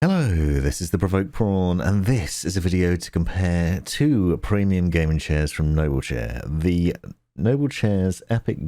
Hello, this is the Provoked Prawn, and this is a video to compare two premium gaming chairs from Noblechairs, the Noblechairs Epic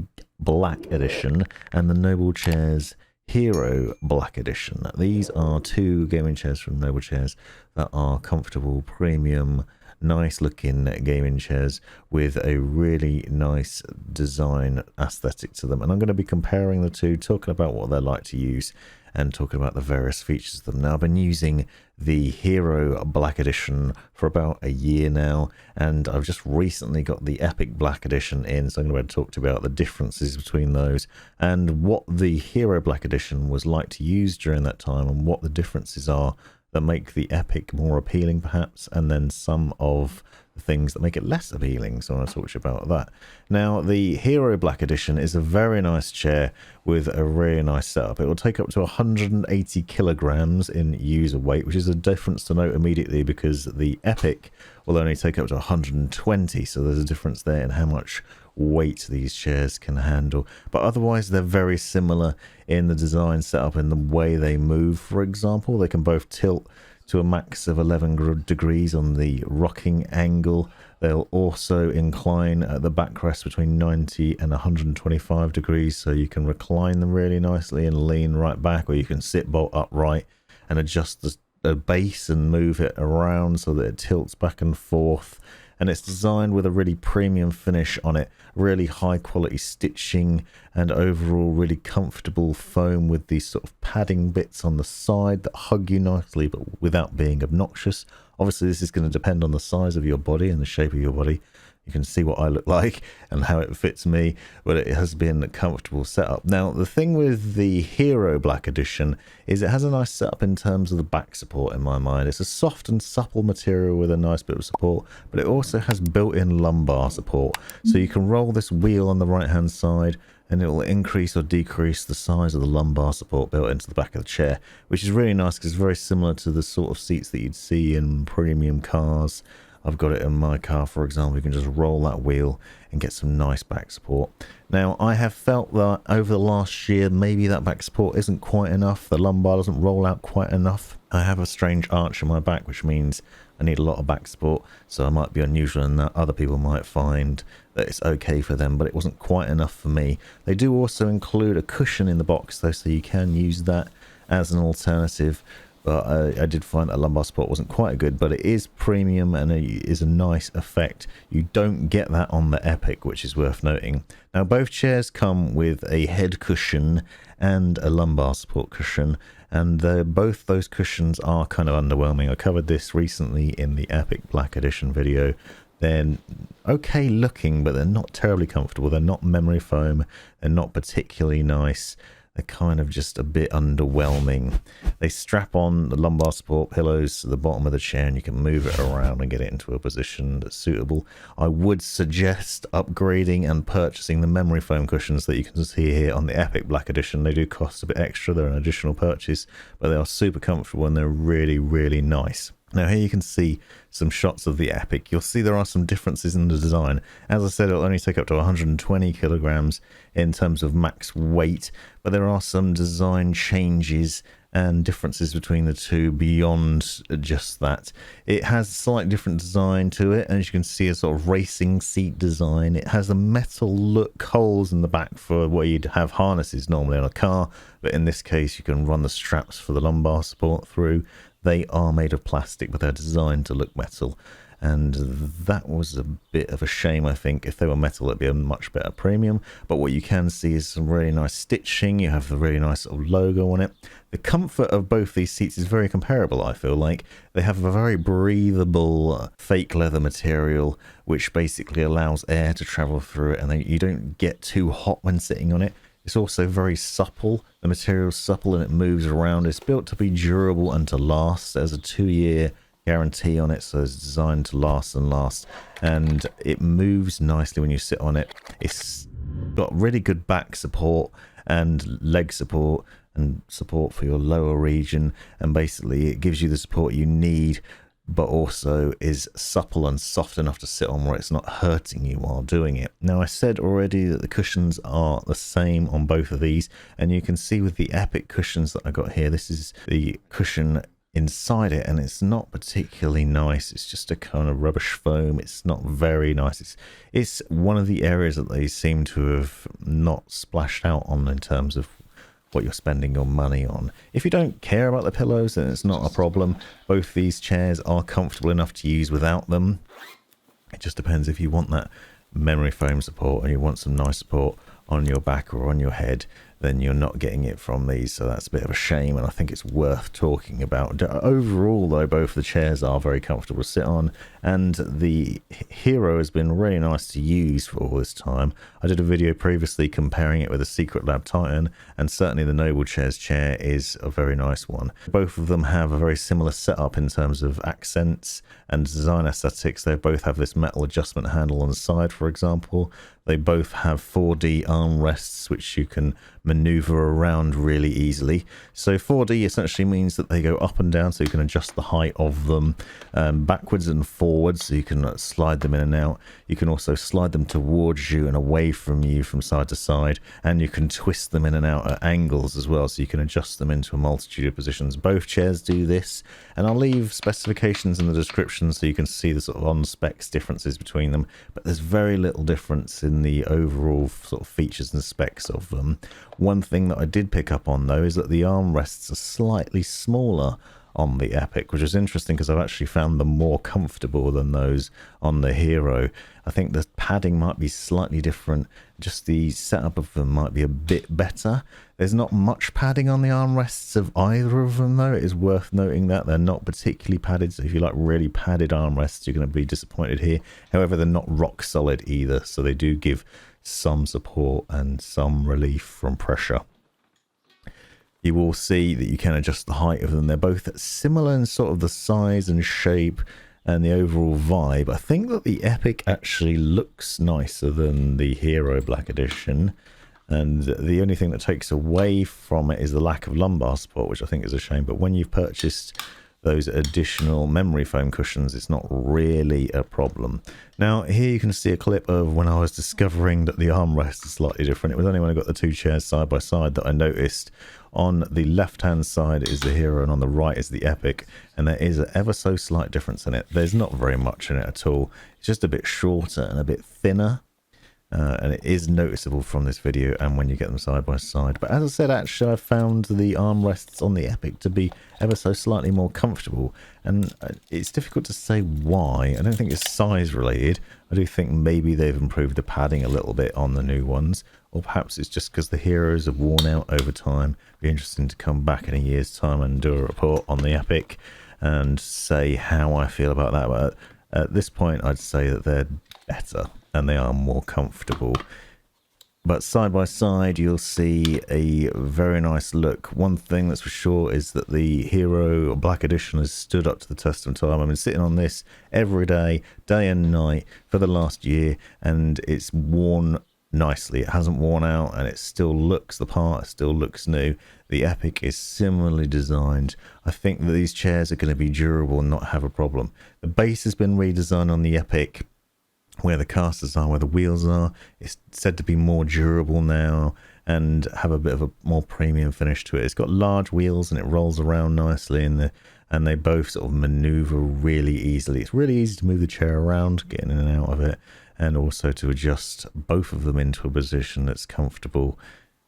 Black Edition and the Noblechairs Hero Black Edition. These are two gaming chairs from Noblechairs that are comfortable, premium, nice looking gaming chairs with a really nice design aesthetic to them. And I'm going to be comparing the two, talking about what they're like to use and talking about the various features of them. Now, I've been using the Hero Black Edition for about a year now, and I've just recently got the Epic Black Edition in, so I'm going to talk to you about the differences between those and what the Hero Black Edition was like to use during that time and what the differences are that make the Epic more appealing perhaps, and then some of the things that make it less appealing, so I want to talk to you about that. Now, the Hero Black Edition is a very nice chair with a really nice setup. It will take up to 180 kilograms in user weight, which is a difference to note immediately because the Epic will only take up to 120, so there's a difference there in how much weight these chairs can handle. But otherwise, they're very similar in the design setup, in the way they move. For example, they can both tilt to a max of 11 degrees on the rocking angle. They'll also incline at the backrest between 90 and 125 degrees, so you can recline them really nicely and lean right back, or you can sit bolt upright and adjust the base and move it around so that it tilts back and forth. And it's designed with a really premium finish on it, really high quality stitching, and overall really comfortable foam with these sort of padding bits on the side that hug you nicely but without being obnoxious. Obviously, this is going to depend on the size of your body and the shape of your body. You can see what I look like and how it fits me, but it has been a comfortable setup. Now, the thing with the Hero Black Edition is it has a nice setup in terms of the back support in my mind. It's a soft and supple material with a nice bit of support, but it also has built-in lumbar support. So you can roll this wheel on the right-hand side and it will increase or decrease the size of the lumbar support built into the back of the chair, which is really nice because it's very similar to the sort of seats that you'd see in premium cars. I've got it in my car, for example. You can just roll that wheel and get some nice back support. Now, I have felt that over the last year, maybe that back support isn't quite enough. The lumbar doesn't roll out quite enough. I have a strange arch in my back, which means I need a lot of back support. So I might be unusual in that. Other people might find that it's okay for them, but it wasn't quite enough for me. They do also include a cushion in the box, though, so you can use that as an alternative. But I did find that lumbar support wasn't quite good, but it is premium and it is a nice effect. You don't get that on the Epic, which is worth noting. Now, both chairs come with a head cushion and a lumbar support cushion, and both those cushions are kind of underwhelming. I covered this recently in the Epic Black Edition video. They're okay looking, but they're not terribly comfortable. They're not memory foam. They're not particularly nice. They're kind of just a bit underwhelming. They strap on the lumbar support pillows to the bottom of the chair and you can move it around and get it into a position that's suitable. I would suggest upgrading and purchasing the memory foam cushions that you can see here on the Epic Black Edition. They do cost a bit extra. They're an additional purchase, but they are super comfortable and they're really, really nice. Now, here you can see some shots of the Epic. You'll see there are some differences in the design. As I said, it'll only take up to 120 kilograms in terms of max weight, but there are some design changes and differences between the two beyond just that. It has a slightly different design to it, and as you can see, a sort of racing seat design. It has a metal look holes in the back for where you'd have harnesses normally on a car, but in this case, you can run the straps for the lumbar support through. They are made of plastic, but they're designed to look metal. And that was a bit of a shame, I think. If they were metal, it'd be a much better premium. But what you can see is some really nice stitching. You have the really nice sort of logo on it. The comfort of both these seats is very comparable, I feel like. They have a very breathable fake leather material, which basically allows air to travel through it, and you don't get too hot when sitting on it. It's also very supple. The material's supple and it moves around. It's built to be durable and to last. There's a 2-year guarantee on it, so it's designed to last and last. And it moves nicely when you sit on it. It's got really good back support and leg support and support for your lower region. And basically it gives you the support you need, but also is supple and soft enough to sit on where it's not hurting you while doing it. Now, I said already that the cushions are the same on both of these, and you can see with the Epic cushions that I got here, this is the cushion inside it, and it's not particularly nice. It's just a kind of rubbish foam. It's not very nice. It's one of the areas that they seem to have not splashed out on in terms of what you're spending your money on. If you don't care about the pillows, then it's not a problem. Both these chairs are comfortable enough to use without them. It just depends if you want that memory foam support and you want some nice support on your back or on your head, then you're not getting it from these, so that's a bit of a shame, and I think it's worth talking about. Overall though, both the chairs are very comfortable to sit on, and the Hero has been really nice to use for all this time. I did a video previously comparing it with the Secret Lab Titan, and certainly the Noblechairs chair is a very nice one. Both of them have a very similar setup in terms of accents and design aesthetics. They both have this metal adjustment handle on the side, for example. They both have 4D armrests, which you can maneuver around really easily. So 4D essentially means that they go up and down, so you can adjust the height of them backwards and forwards, so you can slide them in and out. You can also slide them towards you and away from you from side to side, and you can twist them in and out at angles as well, so you can adjust them into a multitude of positions. Both chairs do this, and I'll leave specifications in the description so you can see the sort of on-specs differences between them, but there's very little difference in the overall sort of features and specs of them. One thing that I did pick up on though is that the armrests are slightly smaller on the Epic, which is interesting because I've actually found them more comfortable than those on the Hero. I think the padding might be slightly different, just the setup of them might be a bit better. There's not much padding on the armrests of either of them though. It is worth noting that they're not particularly padded, so if you like really padded armrests, you're going to be disappointed here. However, they're not rock solid either, so they do give some support and some relief from pressure. You will see that you can adjust the height of them. They're both similar in sort of the size and shape and the overall vibe. I think that the Epic actually looks nicer than the Hero Black Edition, and the only thing that takes away from it is the lack of lumbar support, which I think is a shame. But when you've purchased those additional memory foam cushions, it's not really a problem. Now here you can see a clip of when I was discovering that the armrest is slightly different. It was only when I got the two chairs side by side that I noticed on the left hand side is the Hero and on the right is the Epic, and there is an ever so slight difference in it. There's not very much in it at all. It's just a bit shorter and a bit thinner. And it is noticeable from this video and when you get them side by side. But as I said, actually I found the armrests on the Epic to be ever so slightly more comfortable, and it's difficult to say why. I don't think it's size related. I do think maybe they've improved the padding a little bit on the new ones, or perhaps it's just because the Heroes have worn out over time. It'd be interesting to come back in a year's time and do a report on the Epic and say how I feel about that. But at this point I'd say that they're better and they are more comfortable. But side by side you'll see a very nice look. One thing that's for sure is that the Hero Black Edition has stood up to the test of time. I've been sitting on this every day, day and night for the last year, and it's worn nicely. It hasn't worn out and it still looks the part, it still looks new. The Epic is similarly designed. I think that these chairs are going to be durable and not have a problem. The base has been redesigned on the Epic, where the casters are, where the wheels are. It's said to be more durable now and have a bit of a more premium finish to it. It's got large wheels and it rolls around nicely, and they both sort of maneuver really easily. It's really easy to move the chair around, getting in and out of it, and also to adjust both of them into a position that's comfortable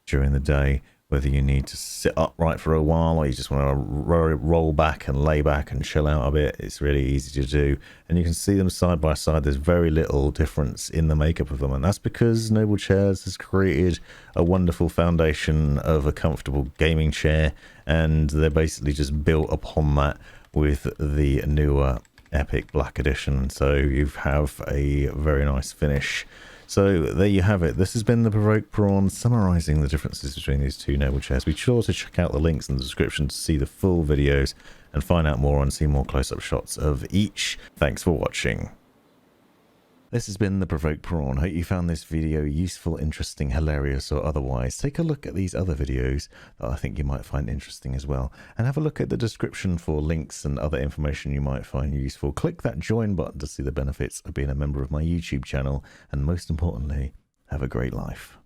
during the day, whether you need to sit upright for a while or you just want to roll back and lay back and chill out a bit. It's really easy to do, and you can see them side by side. There's very little difference in the makeup of them, and that's because Noblechairs has created a wonderful foundation of a comfortable gaming chair, and they're basically just built upon that with the newer Epic Black Edition, so you have a very nice finish. So there you have it. This has been the Provoked Prawn, summarising the differences between these two Noblechairs. Be sure to check out the links in the description to see the full videos and find out more and see more close-up shots of each. Thanks for watching. This has been the Provoked Prawn. Hope you found this video useful, interesting, hilarious, or otherwise. Take a look at these other videos that I think you might find interesting as well. And have a look at the description for links and other information you might find useful. Click that join button to see the benefits of being a member of my YouTube channel. And most importantly, have a great life.